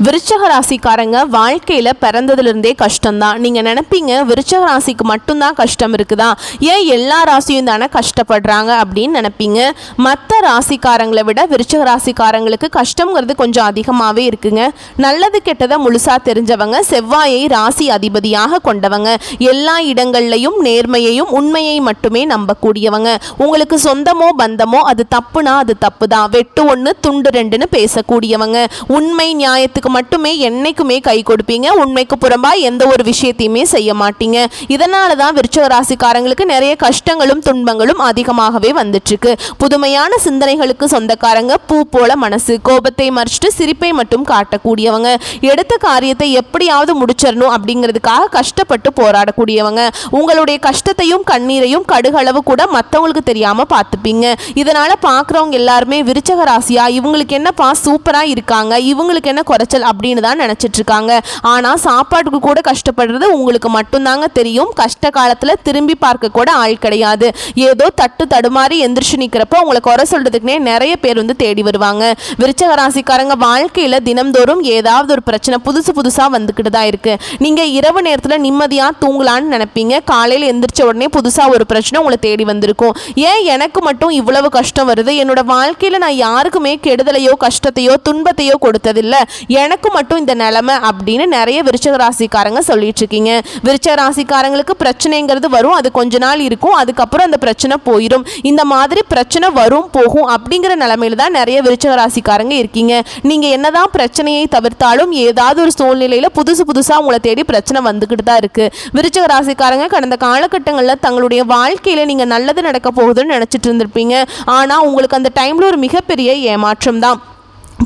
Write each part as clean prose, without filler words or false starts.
விருச்சக ராசிக்காரங்க வாழ்க்கையில் பிறந்ததுலேருந்தே கஷ்டம்தான். நீங்கள் நினைப்பீங்க விருச்சக ராசிக்கு மட்டும்தான் கஷ்டம் இருக்குதா, ஏன் எல்லா ராசியும் தானே கஷ்டப்படுறாங்க அப்படின்னு நினைப்பீங்க. மற்ற ராசிக்காரங்களை விட விருச்சக ராசிக்காரங்களுக்கு கஷ்டங்கிறது கொஞ்சம் அதிகமாகவே இருக்குங்க. நல்லது கெட்டதை முழுசாக தெரிஞ்சவங்க, செவ்வாயை ராசி அதிபதியாக கொண்டவங்க, எல்லா இடங்கள்லையும் நேர்மையையும் உண்மையை மட்டுமே நம்பக்கூடியவங்க. உங்களுக்கு சொந்தமோ பந்தமோ அது தப்புனா அது தப்பு தான், வெட்டு ஒன்று துண்டு ரெண்டுன்னு பேசக்கூடியவங்க. உண்மை நியாயத்துக்கு மட்டுமே என்னைக்குமே கை கொடுப்பீங்க. உண்மைக்கு புறம்பா எந்த ஒரு விஷயத்தையுமே செய்ய மாட்டீங்க. இதனால தான் விருச்சிக ராசிக்காரங்களுக்கு நிறைய கஷ்டங்களும் துன்பங்களும் அதிகமாகவே வந்துட்டு இருக்கு. புதுமையான சிந்தனைகளுக்கு சொந்தக்காரங்க, பூ போல மனசு, கோபத்தை மறைச்சிட்டு சிரிப்பை மட்டும் காட்டக்கூடியவங்க, எடுத்த காரியத்தை எப்படியாவது முடிச்சிடணும் அப்படிங்கிறதுக்காக கஷ்டப்பட்டு போராடக்கூடியவங்க. உங்களுடைய கஷ்டத்தையும் கண்ணீரையும் கடுகளவு கூட மற்றவங்களுக்கு தெரியாம பார்த்துப்பீங்க. இதனால பார்க்குறவங்க எல்லாருமே விருச்சிக ராசியா, இவங்களுக்கு என்னப்பா சூப்பரா இருக்காங்க, இவங்களுக்கு என்ன குறைச்சல் அப்படின்னு தான் நினைச்சிட்டு இருக்காங்க. ஆனா சாப்பாட்டுக்கு கூட கஷ்டப்படுறது உங்களுக்கு மட்டும்தாங்க தெரியும். கஷ்ட காலத்துல திரும்பி பார்க்க கூட ஆள் கிடையாது. ஏதோ தட்டு தடுமாறி எந்திரிச்சு நிக்கிறப்ப உங்களை குறை சொல்றதுக்குனே நிறைய பேர் வந்து தேடி வருவாங்க. விருச்சிக ராசிக்காரங்க வாழ்க்கையில தினம்தோறும் ஏதாவது ஒரு பிரச்சனை புதுசா வந்துகிட்டு தான் இருக்கு. நீங்க இரவு நேரத்துல நிம்மதியா தூங்கலான்னு நினைப்பீங்க. காலையில எந்திரிச்ச உடனே புதுசா ஒரு பிரச்சனை உங்களை தேடி வந்திருக்கும். ஏன் எனக்கு மட்டும் இவ்வளவு கஷ்டம் வருது, என்னோட வாழ்க்கையில நான் யாருக்குமே கெடுதலையோ கஷ்டத்தையோ துன்பத்தையோ கொடுத்ததில்லை, எனக்கு மட்டும் இந்த நிலைமை அப்படின்னு நிறைய விருச்சிக ராசிக்காரங்க சொல்லிட்டு இருக்கீங்க. விருச்சிக ராசிக்காரங்களுக்கு பிரச்சனைங்கிறது வரும், அது கொஞ்ச நாள் இருக்கும், அதுக்கப்புறம் அந்த பிரச்சனை போயிடும். இந்த மாதிரி பிரச்சனை வரும் போகும் அப்படிங்கிற நிலைமையில தான் நிறைய விருச்சிக ராசிக்காரங்க இருக்கீங்க. நீங்க என்னதான் பிரச்சனையை தவிர்த்தாலும் ஏதாவது ஒரு சூழ்நிலையில புதுசா உங்களை தேடி பிரச்சனை வந்துகிட்டு தான் இருக்கு. விருச்சிக ராசிக்காரங்க கடந்த காலகட்டங்களில் தங்களுடைய வாழ்க்கையில நீங்க நல்லது நடக்க போகுதுன்னு நினைச்சிட்டு இருந்திருப்பீங்க. ஆனா உங்களுக்கு அந்த டைம்ல ஒரு மிகப்பெரிய ஏமாற்றம் தான்.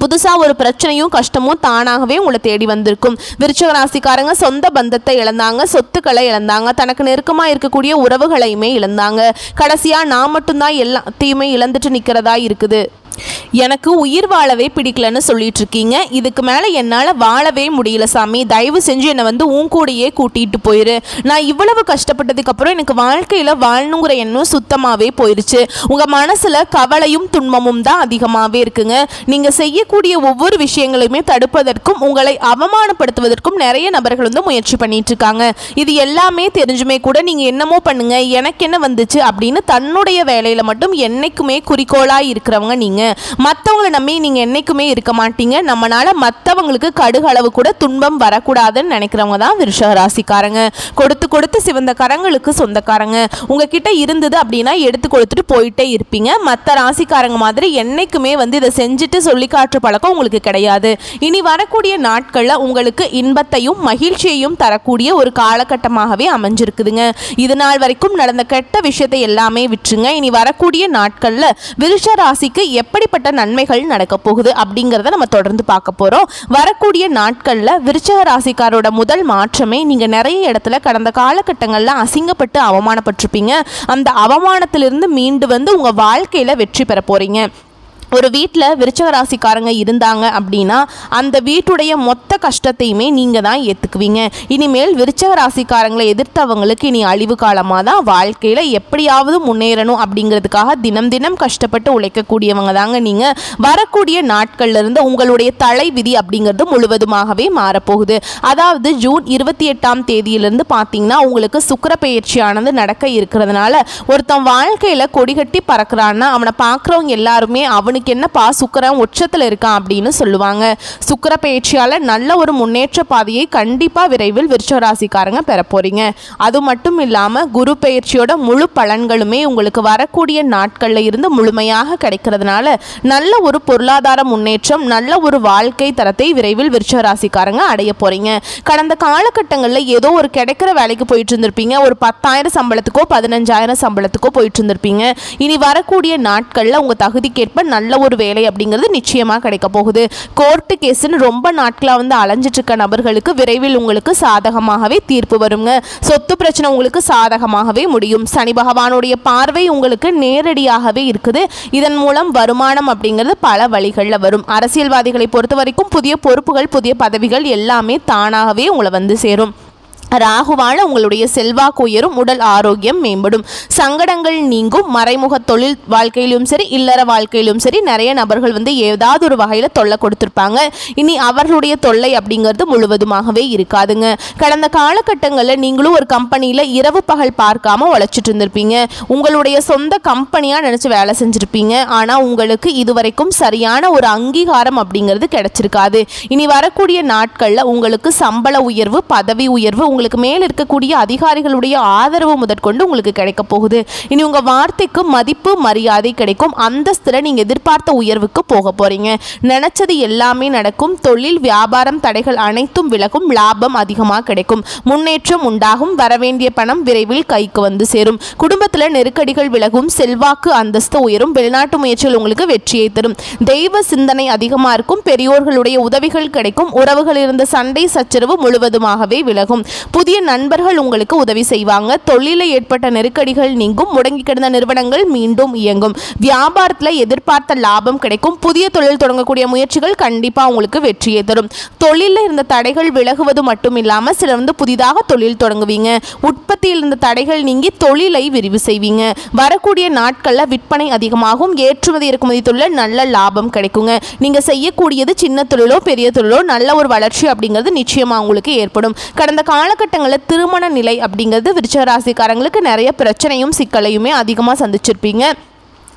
புதுசாக ஒரு பிரச்சனையும் கஷ்டமும் தானாகவே உங்களை தேடி வந்திருக்கும். விருச்சிக ராசிக்காரங்க சொந்த பந்தத்தை இழந்தாங்க, சொத்துக்களை இழந்தாங்க, தனக்கு நெருக்கமாக இருக்கக்கூடிய உறவுகளையுமே இழந்தாங்க. கடைசியாக நான் மட்டும்தான் எல்லாத்தையுமே இழந்துட்டு நிற்கிறதா இருக்குது. எனக்கு உயிர் வாழவே பிடிக்கலன்னு சொல்லிட்டு இருக்கீங்க. இதுக்கு மேலே என்னால் வாழவே முடியல சாமி, தயவு செஞ்சு என்னை வந்து உன் கூடையே கூட்டிகிட்டு போயிரு. நான் இவ்வளவு கஷ்டப்பட்டதுக்கப்புறம் எனக்கு வாழ்க்கையில் வாழணுங்கிற எண்ணம் சுத்தமாகவே போயிடுச்சு. உங்கள் மனசில் கவலையும் துன்பமும் தான் அதிகமாகவே இருக்குங்க. நீங்கள் செய்யக்கூடிய ஒவ்வொரு விஷயங்களையுமே தடுப்பதற்கும் உங்களை அவமானப்படுத்துவதற்கும் நிறைய நபர்கள் வந்து முயற்சி பண்ணிட்டு இருக்காங்க. இது எல்லாமே தெரிஞ்சுமே கூட நீங்கள் என்னமோ பண்ணுங்க, எனக்கு என்ன வந்துச்சு அப்படின்னு தன்னுடைய வேலையில் மட்டும் என்னைக்குமே குறிக்கோளாக இருக்கிறவங்க நீங்கள். மற்றவங்களை நம்பி நீங்கள் என்றைக்குமே இருக்க மாட்டீங்க. நம்மளால மற்றவங்களுக்கு கடுகளவு கூட துன்பம் வரக்கூடாதுன்னு நினைக்கிறவங்க தான் விருச்சிக ராசிக்காரங்க. கொடுத்து சிவந்த கரங்களுக்கு சொந்தக்காரங்க. உங்ககிட்ட இருந்தது அப்படின்னா எடுத்து கொடுத்துட்டு போயிட்டே இருப்பீங்க. மற்ற ராசிக்காரங்க மாதிரி என்றைக்குமே வந்து இதை செஞ்சுட்டு சொல்லி காட்டுற பழக்கம் உங்களுக்கு கிடையாது. இனி வரக்கூடிய நாட்களில் உங்களுக்கு இன்பத்தையும் மகிழ்ச்சியையும் தரக்கூடிய ஒரு காலகட்டமாகவே அமைஞ்சிருக்குதுங்க. இது நாள் வரைக்கும் நடந்த கெட்ட விஷயத்தை எல்லாமே விட்டுருங்க. இனி வரக்கூடிய நாட்களில் விருச்சிக ராசிக்கு எப்படிப்பட்ட நன்மைகள் நடக்க போகுது அப்படிங்கிறத நம்ம தொடர்ந்து பார்க்க போகிறோம். வரக்கூடிய நாட்களில் விருச்சிக ராசிக்காரோட முதல் மாற்றமே, நீங்கள் நிறைய இடத்துல கடந்த காலகட்டங்களில் அசிங்கப்பட்டு அவமானப்பட்டிருப்பீங்க. அந்த அவமானத்திலிருந்து மீண்டு வந்து உங்கள் வாழ்க்கையில் வெற்றி பெற போகிறீங்க. ஒரு வீட்டில் விருச்சிக ராசிக்காரங்க இருந்தாங்க அப்படின்னா அந்த வீட்டுடைய மொத்த கஷ்டத்தையுமே நீங்கள் தான் ஏற்றுக்குவீங்க. இனிமேல் விருச்சிக ராசிக்காரங்களை எதிர்த்தவங்களுக்கு இனி அழிவு காலமாக தான். வாழ்க்கையில் எப்படியாவது முன்னேறணும் அப்படிங்கிறதுக்காக தினம் கஷ்டப்பட்டு உழைக்கக்கூடியவங்க தாங்க நீங்கள். வரக்கூடிய நாட்கள்லேருந்து உங்களுடைய தலை விதி அப்படிங்கிறது முழுவதுமாகவே மாறப்போகுது. அதாவது ஜூன் 28ஆம் தேதியிலிருந்து பார்த்தீங்கன்னா உங்களுக்கு சுக்கிர பெயர்ச்சியானது நடக்க இருக்கிறதுனால ஒருத்தன் வாழ்க்கையில் கொடிகட்டி பறக்கிறான்னா அவனை பார்க்குறவங்க எல்லாருமே அவனுக்கு என்னப்பா சுக்கிரன் உச்சத்தில் இருக்கான் அப்படின்னு சொல்லுவாங்க. சுக்கிர பயிற்சியால் நல்ல ஒரு முன்னேற்ற பாதையை கண்டிப்பாக விரைவில் விருச்சிக ராசிக்காரங்க பெற போறீங்க. அது மட்டும் இல்லாமல் குரு பயிற்சியோட முழு பலன்களுமே உங்களுக்கு வரக்கூடிய நாட்களில் இருந்து முழுமையாக கிடைக்கிறதுனால நல்ல ஒரு பொருளாதார முன்னேற்றம், நல்ல ஒரு வாழ்க்கை தரத்தை விரைவில் விருச்சிக ராசிக்காரங்க அடைய போறீங்க. கடந்த காலகட்டங்களில் ஏதோ ஒரு கிடைக்கிற வேலைக்கு போயிட்டு இருந்திருப்பீங்க. ஒரு 10,000 சம்பளத்துக்கோ 15,000 சம்பளத்துக்கோ போயிட்டு இருந்திருப்பீங்க. இனி வரக்கூடிய நாட்களில் உங்கள் தகுதிக்கேற்ப நல்ல ஒரு வேலை அப்படிங்கிறது நிச்சயமா கிடைக்க போகுது. கோர்ட்டு கேஸ்ன்னு ரொம்ப நாட்களா வந்து அலைஞ்சிட்டு இருக்க நபர்களுக்கு விரைவில் உங்களுக்கு சாதகமாகவே தீர்ப்பு வருங்க. சொத்து பிரச்சனை உங்களுக்கு சாதகமாகவே முடியும். சனி பகவானுடைய பார்வை உங்களுக்கு நேரடியாகவே இருக்குது. இதன் மூலம் வருமானம் அப்படிங்கிறது பல வழிகளில் வரும். அரசியல்வாதிகளை பொறுத்த வரைக்கும் புதிய பொறுப்புகள், புதிய பதவிகள் எல்லாமே தானாகவே உங்களை வந்து சேரும். ராகுவால உங்களுடைய செல்வாக்கு உயரும், உடல் ஆரோக்கியம் மேம்படும், சங்கடங்கள் நீங்கும். மறைமுக தொழில் வாழ்க்கையிலும் சரி இல்லற வாழ்க்கையிலும் சரி நிறைய நபர்கள் ஏதாவது ஒரு வகையில் தொல்லை கொடுத்துருப்பாங்க. இனி அவர்களுடைய தொல்லை அப்படிங்கிறது முழுவதுமாகவே இருக்காதுங்க. கடந்த காலகட்டங்களில் நீங்களும் ஒரு கம்பெனியில் இரவு பகல் பார்க்காம உழைச்சிட்டு இருந்திருப்பீங்க. உங்களுடைய சொந்த கம்பெனியாக நினச்சி வேலை செஞ்சுருப்பீங்க. ஆனால் உங்களுக்கு இதுவரைக்கும் சரியான ஒரு அங்கீகாரம் அப்படிங்கிறது கிடைச்சிருக்காது. இனி வரக்கூடிய நாட்களில் உங்களுக்கு சம்பள உயர்வு, பதவி உயர்வு, உங்களுக்கு மேல் இருக்கக்கூடிய அதிகாரிகளுடைய ஆதரவு முதற்கொண்டு உங்களுக்கு கிடைக்க போகுது. இனி உங்க வார்த்தைக்கு மதிப்பு மரியாதை கிடைக்கும். அந்தஸ்தில் நீங்க எதிர்பார்த்த உயர்வுக்கு போக போறீங்க. நினைச்சது எல்லாமே நடக்கும். தொழில் வியாபாரம் தடைகள் அனைத்தும் விலகும். லாபம் அதிகமாக கிடைக்கும். முன்னேற்றம் உண்டாகும். வரவேண்டிய பணம் விரைவில் கைக்கு வந்து சேரும். குடும்பத்தில் நெருக்கடிகள் விலகும். செல்வாக்கு அந்தஸ்து உயரும். வெளிநாட்டு முயற்சிகள் உங்களுக்கு வெற்றியை தரும். தெய்வ சிந்தனை அதிகமாக இருக்கும். பெரியோர்களுடைய உதவிகள் கிடைக்கும். உறவுகள் இருந்த சண்டை சச்சரவு முழுவதுமாகவே விலகும். புதிய நண்பர்கள் உங்களுக்கு உதவி செய்வாங்க. தொழிலில் ஏற்பட்ட நெருக்கடிகள் நீங்கும். முடங்கி கிடந்த நிறுவனங்கள் மீண்டும் இயங்கும். வியாபாரத்தில் எதிர்பார்த்த லாபம் கிடைக்கும். புதிய தொழில் தொடங்கக்கூடிய முயற்சிகள் கண்டிப்பாக உங்களுக்கு வெற்றியை தரும். தொழிலில் இருந்த தடைகள் விலகுவது மட்டும் இல்லாமல் சிலர் புதிதாக தொழில் தொடங்குவீங்க. உற்பத்தியில் இருந்த தடைகள் நீங்கி தொழிலை விரிவு செய்வீங்க. வரக்கூடிய நாட்களில் விற்பனை அதிகமாகும். ஏற்றுமதி இறக்குமதி தொழில் நல்ல லாபம் கிடைக்குங்க. நீங்கள் செய்யக்கூடியது சின்ன தொழிலோ பெரிய தொழிலோ நல்ல ஒரு வளர்ச்சி அப்படிங்கிறது நிச்சயமாக உங்களுக்கு ஏற்படும். கடந்த காலகட்டங்களில் திருமண நிலை அப்படிங்கிறது விருச்சிக ராசிக்காரங்களுக்கு நிறைய பிரச்சனையும் சிக்கலையுமே அதிகமாக சந்திச்சிருப்பீங்க.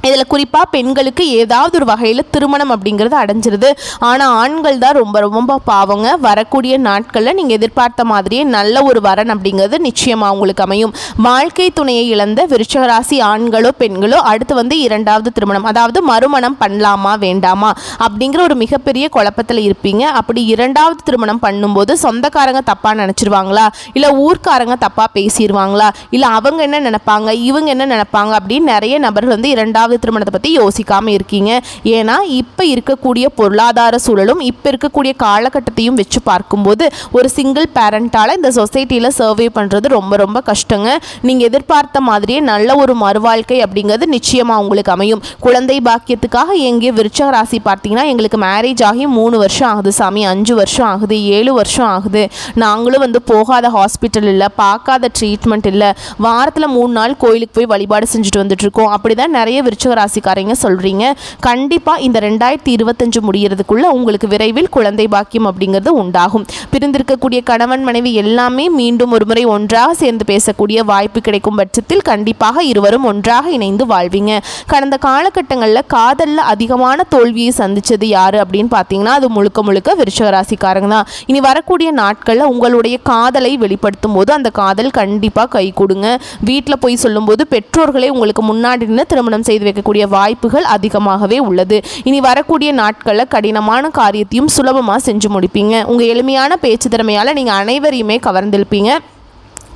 இதில் குறிப்பாக பெண்களுக்கு ஏதாவது ஒரு வகையில் திருமணம் அப்படிங்கிறது அடைஞ்சிருது. ஆனால் ஆண்கள் தான் ரொம்ப ரொம்ப பாவங்க. வரக்கூடிய நாட்களில் நீங்கள் எதிர்பார்த்த மாதிரியே நல்ல ஒரு வரன் அப்படிங்கிறது நிச்சயமாக உங்களுக்கு அமையும். வாழ்க்கை துணையை இழந்த விருச்சிக ராசி ஆண்களோ பெண்களோ அடுத்து இரண்டாவது திருமணம், அதாவது மறுமணம் பண்ணலாமா வேண்டாமா அப்படிங்கிற ஒரு மிகப்பெரிய குழப்பத்தில் இருப்பீங்க. அப்படி இரண்டாவது திருமணம் பண்ணும்போது சொந்தக்காரங்க தப்பாக நினச்சிருவாங்களா, இல்லை ஊர்க்காரங்க தப்பாக பேசிடுவாங்களா, இல்லை அவங்க என்ன நினைப்பாங்க இவங்க என்ன நினைப்பாங்க அப்படின்னு நிறைய நபர்கள் இரண்டாவது திருமணத்தை பற்றி யோசிக்காமல் இருக்கீங்க. ஏன்னா இப்போ இருக்கக்கூடிய பொருளாதார சூழலும் இப்போ இருக்கக்கூடிய காலகட்டத்தையும் வச்சு பார்க்கும்போது ஒரு சிங்கிள் பேரண்டால் இந்த சொசைட்டியில் சர்வே பண்ணுறது ரொம்ப ரொம்ப கஷ்டங்க. நீங்கள் எதிர்பார்த்த மாதிரியே நல்ல ஒரு மறுவாழ்க்கை அப்படிங்கிறது நிச்சயமாக உங்களுக்கு அமையும். குழந்தை பாக்கியத்துக்காக எங்கே விருச்சிக ராசி பார்த்தீங்கன்னா எங்களுக்கு மேரேஜ் ஆகி 3 வருஷம் ஆகுது சாமி, 5 வருஷம் ஆகுது, 7 வருஷம் ஆகுது, நாங்களும் போகாத ஹாஸ்பிட்டல் இல்லை, பார்க்காத ட்ரீட்மெண்ட் இல்லை, வாரத்தில் 3 நாள் கோயிலுக்கு போய் வழிபாடு செஞ்சுட்டு வந்துட்டு இருக்கோம். அப்படிதான் நிறைய விருச்சிக ராசிக்காரங்க சொல்றீங்க. கண்டிப்பா இந்த 2025 முடியறதுக்குள்ள உங்களுக்கு விரைவில் குழந்தை பாக்கியம் அப்படிங்கிறது உண்டாகும். பிரிந்திருக்கக்கூடிய கணவன் மனைவி எல்லாமே மீண்டும் ஒரு முறை ஒன்றாக சேர்ந்து பேசக்கூடிய வாய்ப்பு கிடைக்கும் பட்சத்தில் கண்டிப்பாக இருவரும் ஒன்றாக இணைந்து வாழ்வீங்க. கடந்த காலகட்டங்களில் காதலில் அதிகமான தோல்வியை சந்திச்சது யாரு அப்படின்னு பார்த்தீங்கன்னா அது முழுக்க முழுக்க விருச்சிக ராசிக்காரங்க தான். இனி வரக்கூடிய நாட்களில் உங்களுடைய காதலை வெளிப்படுத்தும் போது அந்த காதல் கண்டிப்பாக கை கொடுங்க. வீட்டில் போய் சொல்லும்போது பெற்றோர்களே உங்களுக்கு முன்னாடி நின்று திருமணம் செய்து வைக்கக்கூடிய வாய்ப்புகள் அதிகமாகவே உள்ளது. இனி வரக்கூடிய நாட்களில் கடினமான காரியத்தையும் சுலபமாக செஞ்சு முடிப்பீங்க. உங்கள் எளிமையான பேச்சு திறமையால் நீங்கள் அனைவரையுமே கவர்ந்திருப்பீங்க.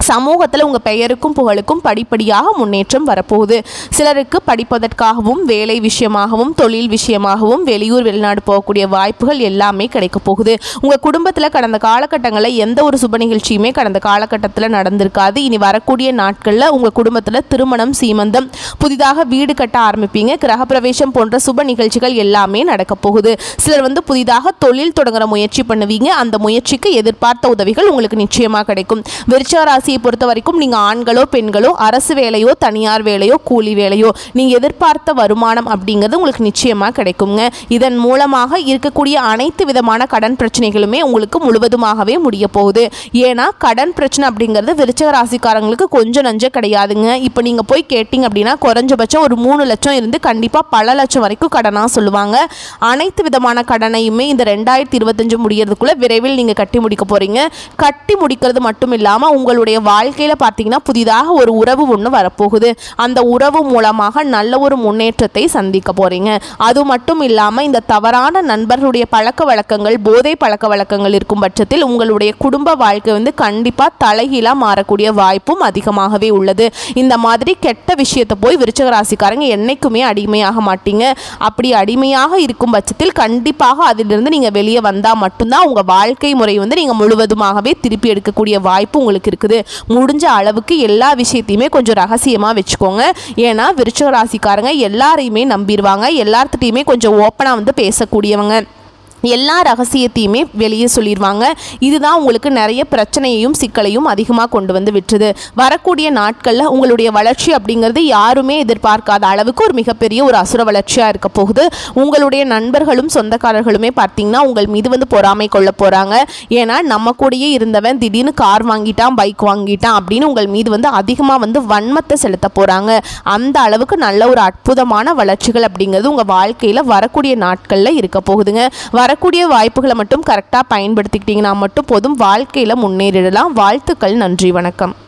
சமூகத்தில் உங்கள் பெயருக்கும் புகழுக்கும் படிப்படியாக முன்னேற்றம் வரப்போகுது. சிலருக்கு படிப்பதற்காகவும் வேலை விஷயமாகவும் தொழில் விஷயமாகவும் வெளியூர் வெளிநாடு போகக்கூடிய வாய்ப்புகள் எல்லாமே கிடைக்க போகுது. உங்கள் குடும்பத்தில் கடந்த காலகட்டங்களில் எந்த ஒரு சுப நிகழ்ச்சியுமே கடந்த காலகட்டத்தில் நடந்திருக்காது. இனி வரக்கூடிய நாட்களில் உங்கள் குடும்பத்தில் திருமணம், சீமந்தம், புதிதாக வீடு கட்ட ஆரம்பிப்பீங்க. கிரகப்பிரவேசம் போன்ற சுப நிகழ்ச்சிகள் எல்லாமே நடக்க போகுது. சிலர் புதிதாக தொழில் தொடங்குற முயற்சி பண்ணுவீங்க. அந்த முயற்சிக்கு எதிர்பார்த்த உதவிகள் உங்களுக்கு நிச்சயமாக கிடைக்கும். விருச்சிக ராசியை பொறுத்த வரைக்கும் நீங்கள் ஆண்களோ பெண்களோ அரசு வேலையோ தனியார் வேலையோ கூலி வேலையோ நீங்கள் எதிர்பார்த்த வருமானம் அப்படிங்கிறது உங்களுக்கு நிச்சயமாக கிடைக்குங்க. இதன் மூலமாக இருக்கக்கூடிய அனைத்து விதமான கடன் பிரச்சனைகளுமே உங்களுக்கு முழுவதுமாகவே முடிய போகுது. ஏன்னா கடன் பிரச்சனை அப்படிங்கிறது விருச்சிக ராசிக்காரங்களுக்கு கொஞ்சம் நஞ்சம் கிடையாதுங்க. இப்போ நீங்கள் போய் கேட்டிங்க அப்படின்னா குறைஞ்சபட்சம் ஒரு 3 லட்சம் இருந்து கண்டிப்பாக பல லட்சம் வரைக்கும் கடனாக சொல்லுவாங்க. அனைத்து விதமான கடனையுமே இந்த 2025 முடியறதுக்குள்ள விரைவில் நீங்கள் கட்டி முடிக்க போகிறீங்க. கட்டி முடிக்கிறது மட்டும் இல்லாமல் உங்களுடைய வாழ்க்கையில் பார்த்தீங்கன்னா புதிதாக ஒரு உறவு ஒன்று வரப்போகுது. அந்த உறவு மூலமாக நல்ல ஒரு முன்னேற்றத்தை சந்திக்க போகிறீங்க. அது மட்டும் இல்லாமல் இந்த தவறான நண்பர்களுடைய பழக்க வழக்கங்கள், போதை பழக்க வழக்கங்கள் இருக்கும் பட்சத்தில் உங்களுடைய குடும்ப வாழ்க்கை கண்டிப்பாக தலைகீழாக மாறக்கூடிய வாய்ப்பும் அதிகமாகவே உள்ளது. இந்த மாதிரி கெட்ட விஷயத்தை போய் விருச்சிக ராசிக்காரங்க என்னைக்குமே அடிமையாக மாட்டீங்க. அப்படி அடிமையாக இருக்கும் பட்சத்தில் கண்டிப்பாக அதிலிருந்து நீங்கள் வெளியே வந்தால் மட்டும்தான் உங்கள் வாழ்க்கை முறை நீங்கள் முழுவதுமாகவே திருப்பி எடுக்கக்கூடிய வாய்ப்பு உங்களுக்கு இருக்குது. முடிஞ்ச அளவுக்கு எல்லா விஷயத்தையுமே கொஞ்சம் ரகசியமாக வச்சுக்கோங்க. ஏன்னா விருச்சிக ராசிக்காரங்க எல்லாரையுமே நம்பிடுவாங்க. எல்லார்கிட்டையுமே கொஞ்சம் ஓப்பனாக பேசக்கூடியவங்க. எல்லா ரகசியத்தையுமே வெளியே சொல்லிடுவாங்க. இதுதான் உங்களுக்கு நிறைய பிரச்சனையையும் சிக்கலையும் அதிகமாக கொண்டு வந்து விட்டுருது. வரக்கூடிய நாட்களில் உங்களுடைய வளர்ச்சி அப்படிங்கிறது யாருமே எதிர்பார்க்காத அளவுக்கு ஒரு மிகப்பெரிய ஒரு அசுர வளர்ச்சியாக இருக்க போகுது. உங்களுடைய நண்பர்களும் சொந்தக்காரர்களுமே பார்த்தீங்கன்னா உங்கள் மீது வந்து பொறாமை கொள்ள போகிறாங்க. ஏன்னா நம்ம கூடயே இருந்தவன் திடீர்னு கார் வாங்கிட்டான், பைக் வாங்கிட்டான் அப்படின்னு உங்கள் மீது வந்து அதிகமாக வந்து வன்மத்தை செலுத்த போகிறாங்க. அந்த அளவுக்கு நல்ல ஒரு அற்புதமான வளர்ச்சிகள் அப்படிங்கிறது உங்கள் வாழ்க்கையில் வரக்கூடிய நாட்களில் இருக்க போகுதுங்க. வரக்கூடிய வாய்ப்புகளை மட்டும் கரெக்டாக பயன்படுத்திக்கிட்டீங்கன்னா மட்டும் போதும், வாழ்க்கையில் முன்னேறிடலாம். வாழ்த்துக்கள். நன்றி. வணக்கம்.